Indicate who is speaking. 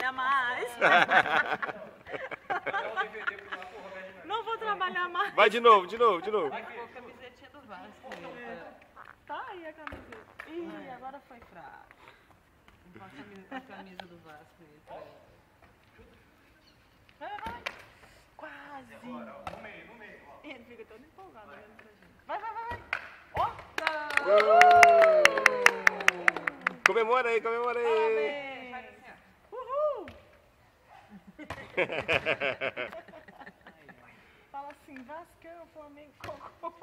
Speaker 1: trabalhar mais. Não vou trabalhar mais.
Speaker 2: Vai de novo.
Speaker 1: Ficou a camisetinha do Vasco. Tá aí a camiseta. Ih, agora foi fraco. Não faço a camisa do Vasco aí pra ela. Vai. Quase.
Speaker 3: Agora, ó, no meio.
Speaker 1: Ele fica todo empolgado olhando pra gente. Vai. Ó!
Speaker 2: Comemora aí.
Speaker 1: Parabéns! Uhul! Fala assim, Vascão, Flamengo, Cocô.